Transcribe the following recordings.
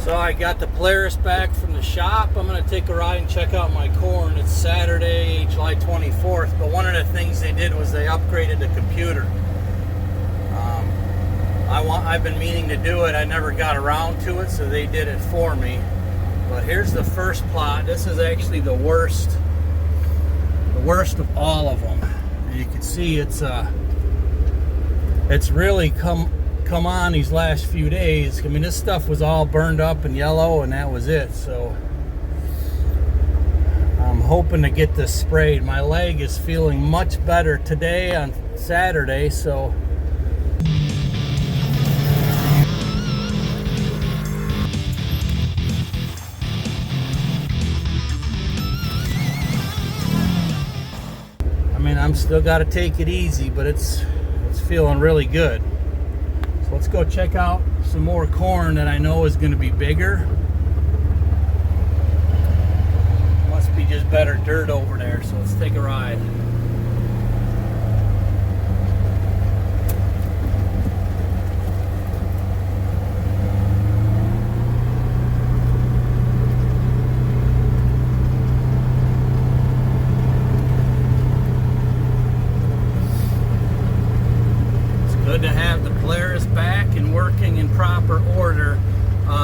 So I got the Polaris back from the shop. I'm going to take a ride and check out my corn. It's Saturday, July 24th, but one of the things they did was they upgraded the computer. I've been meaning to do it. I never got around to it, so they did it for me. But here's the first plot. This is actually the worst of all of them. And you can see it's really come on these last few days. I mean, this stuff was all burned up and yellow, and that was it. So I'm hoping to get this sprayed. My leg is feeling much better today on Saturday, so I'm still got to take it easy, but it's feeling really good. So let's go check out some more corn that I know is going to be bigger. Must be just better dirt over there, so let's take a ride. Good to have the Polaris back and working in proper order.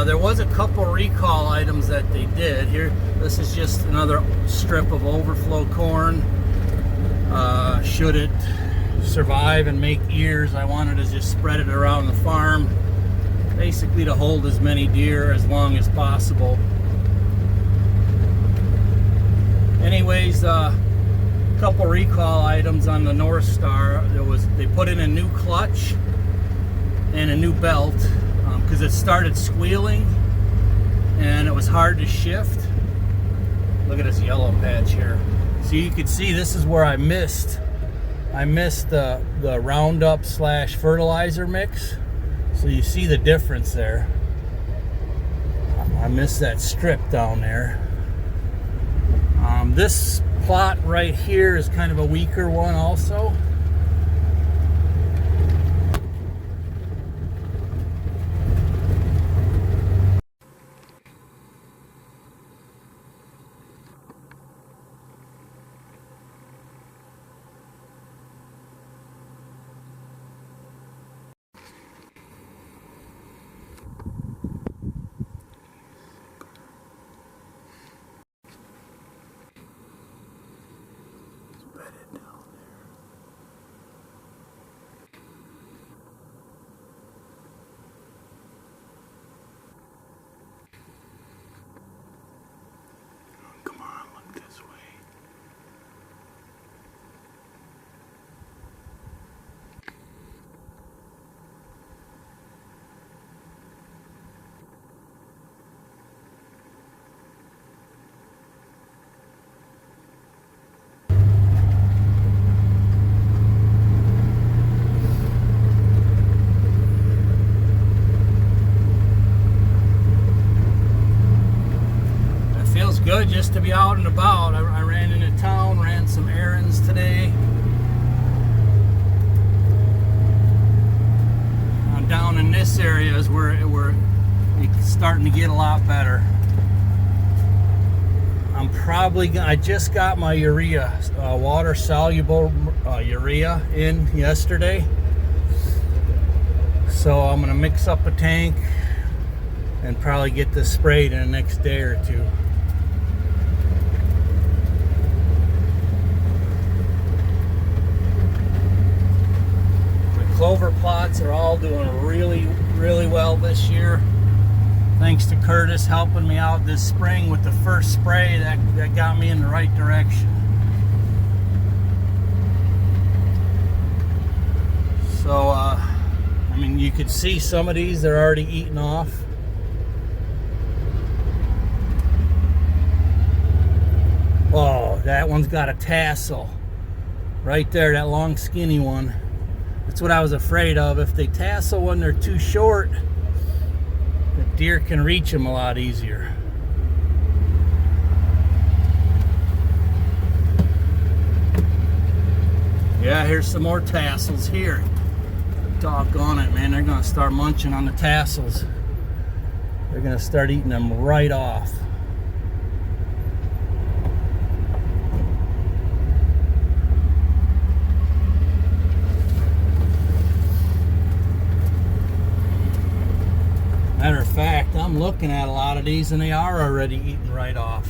There was a couple recall items that they did. Here, this is just another strip of overflow corn. Should it survive and make ears, I wanted to just spread it around the farm, basically to hold as many deer as long as possible. Anyways, couple recall items on the Northstar. They put in a new clutch and a new belt because it started squealing and it was hard to shift. Look at this yellow patch here. So you can see this is where I missed the Roundup / fertilizer mix. So you see the difference there. I missed that strip down there. This plot right here is kind of a weaker one also. Good just to be out and about. I ran into town, ran some errands today. Down in this area is where it's starting to get a lot better. I just got my urea, water soluble urea in yesterday. So I'm gonna mix up a tank and probably get this sprayed in the next day or two. Clover plots are all doing really well this year. Thanks to Curtis helping me out this spring with the first spray that got me in the right direction. So, I mean, you can see some of these, they're already eating off. Oh, that one's got a tassel. Right there, that long skinny one. That's what I was afraid of. If they tassel when they're too short, the deer can reach them a lot easier. Yeah, here's some more tassels here. Doggone it, man. They're going to start munching on the tassels. they're gonna start eating them right off. Matter of fact, I'm looking at a lot of these and they are already eating right off.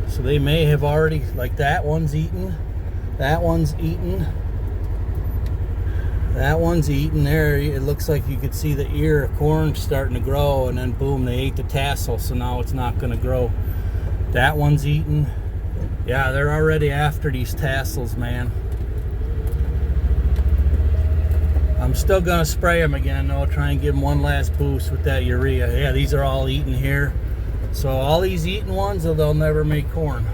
So they may have already, like that one's eaten, that one's eaten, that one's eaten. There, it looks like you could see the ear of corn starting to grow, and then boom, they ate the tassel, so now it's not going to grow. That one's eaten. Yeah, they're already after these tassels, man. I'm still gonna spray them again though, try and give them one last boost with that urea. Yeah, these are all eaten here. So all these eaten ones, they'll never make corn.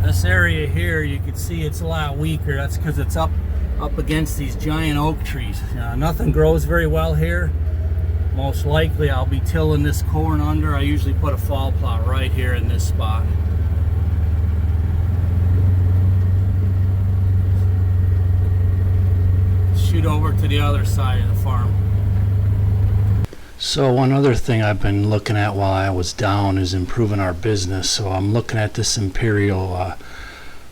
This area here, you can see it's a lot weaker. That's because it's up against these giant oak trees. Nothing grows very well here. Most likely I'll be tilling this corn under. I usually put a fall plow right here in this spot. Shoot over to the other side of the farm. So one other thing I've been looking at while I was down is improving our business. So I'm looking at this Imperial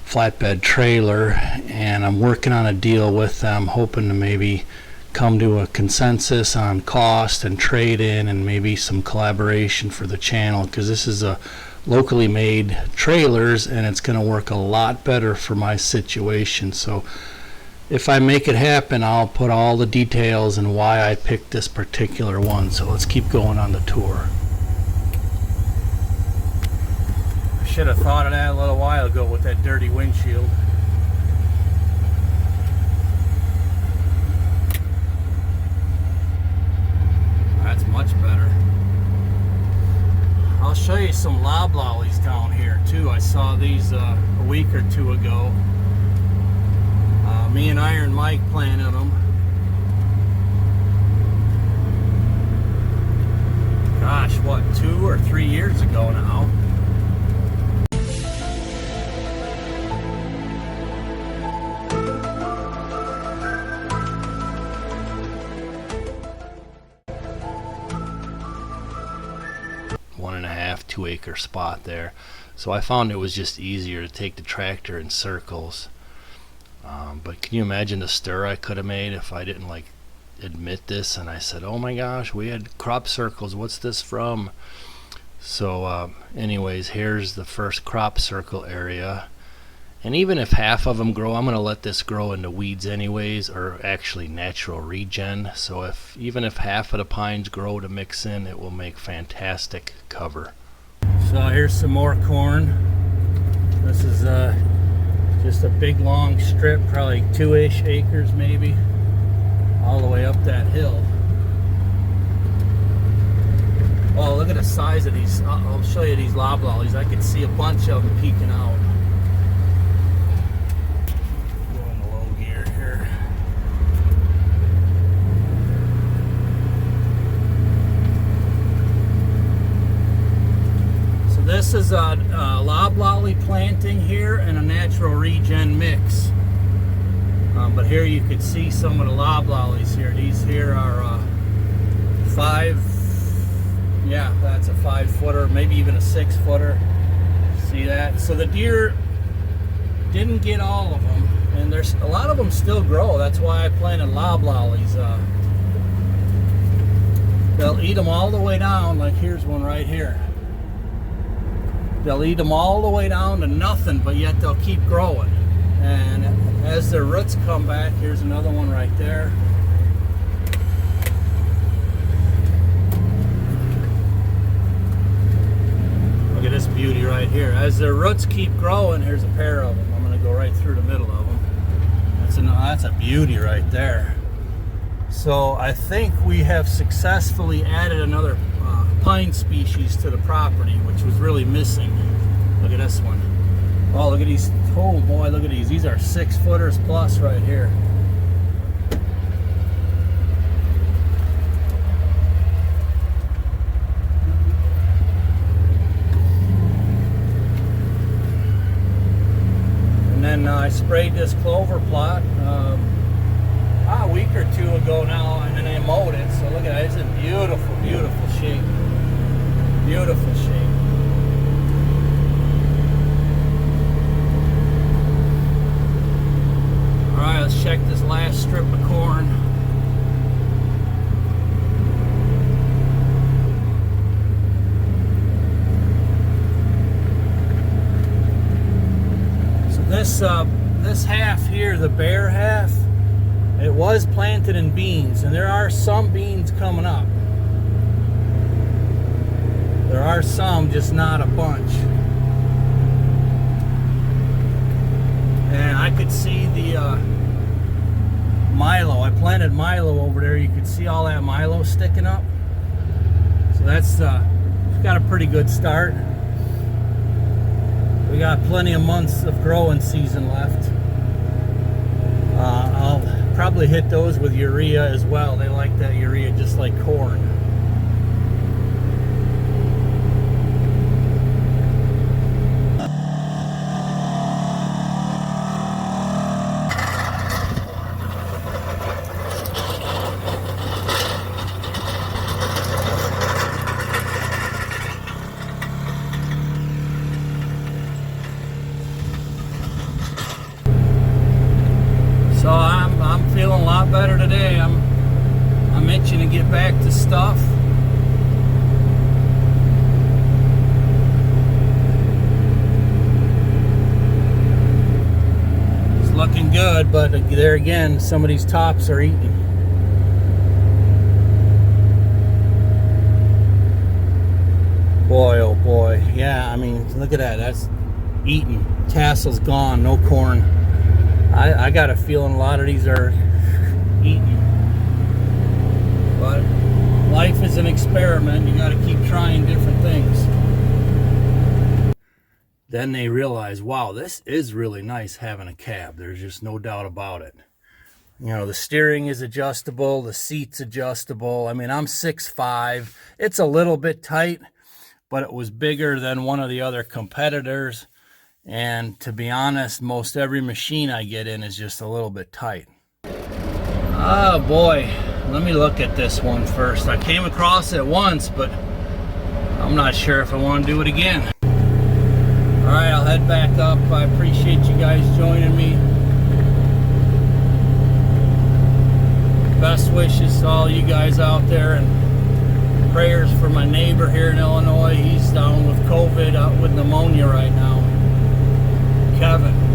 flatbed trailer, and I'm working on a deal with them, hoping to maybe come to a consensus on cost and trade-in and maybe some collaboration for the channel, because this is a locally made trailers and it's going to work a lot better for my situation. So if I make it happen, I'll put all the details and why I picked this particular one. So let's keep going on the tour. I should have thought of that a little while ago with that dirty windshield. That's much better. I'll show you some loblollies down here too. I saw these a week or two ago. Me and Iron Mike planted them. Gosh, what, 2 or 3 years ago now. One and a half, 2 acre spot there. So I found it was just easier to take the tractor in circles. But can you imagine the stir I could have made if I didn't like admit this and I said, oh my gosh, we had crop circles, what's this from? So anyways, here's the first crop circle area, and even if half of them grow, I'm going to let this grow into weeds anyways, or actually natural regen. So even if half of the pines grow to mix in, it will make fantastic cover. So here's some more corn. This is just a big long strip, probably 2-ish acres maybe, all the way up that hill. Oh, look at the size of these. I'll show you these loblollies. I can see a bunch of them peeking out. Go in the low gear here. So this is a loblolly planting here and a natural regen mix. But here you could see some of the loblollies here. These here are 5. Yeah, that's a 5-footer, maybe even a 6-footer. See that? So the deer didn't get all of them, and there's a lot of them still grow. That's why I planted loblollies. They'll eat them all the way down. Like here's one right here. They'll eat them all the way down to nothing, but yet they'll keep growing. And as their roots come back, here's another one right there. Look at this beauty right here. As their roots keep growing, here's a pair of them. I'm going to go right through the middle of them. That's a beauty right there. So I think we have successfully added another pine species to the property, which was really missing. Look at this one. Oh, look at these. Oh boy, look at these. These are 6-footers plus right here. And then I sprayed this clover plot a week or two ago now, and then I mowed it. So look at that. It's in beautiful, beautiful shape. Beautiful shape. Alright, let's check this last strip of corn. So this half here, the bare half, it was planted in beans, and there are some beans coming up. There are some, just not a bunch. And I could see the milo. I planted milo over there. You could see all that milo sticking up. So that's got a pretty good start. We got plenty of months of growing season left. I'll probably hit those with urea as well. They like that urea just like corn. So I'm feeling a lot better today. I'm itching to get back to stuff. It's looking good, but there again, some of these tops are eating. Boy, oh boy. Yeah, I mean, look at that. That's eaten. Tassel's gone, no corn. I got a feeling a lot of these are eaten. But life is an experiment. You got to keep trying different things. Then they realize, wow, this is really nice having a cab. There's just no doubt about it. You know, the steering is adjustable. The seat's adjustable. I mean, I'm 6'5". It's a little bit tight, but it was bigger than one of the other competitors. And to be honest, most every machine I get in is just a little bit tight. Oh boy, let me look at this one first. I came across it once, but I'm not sure if I want to do it again. All right, I'll head back up. I appreciate you guys joining me. Best wishes to all you guys out there, and prayers for my neighbor here in Illinois. He's down with COVID, out with pneumonia right now. Kevin.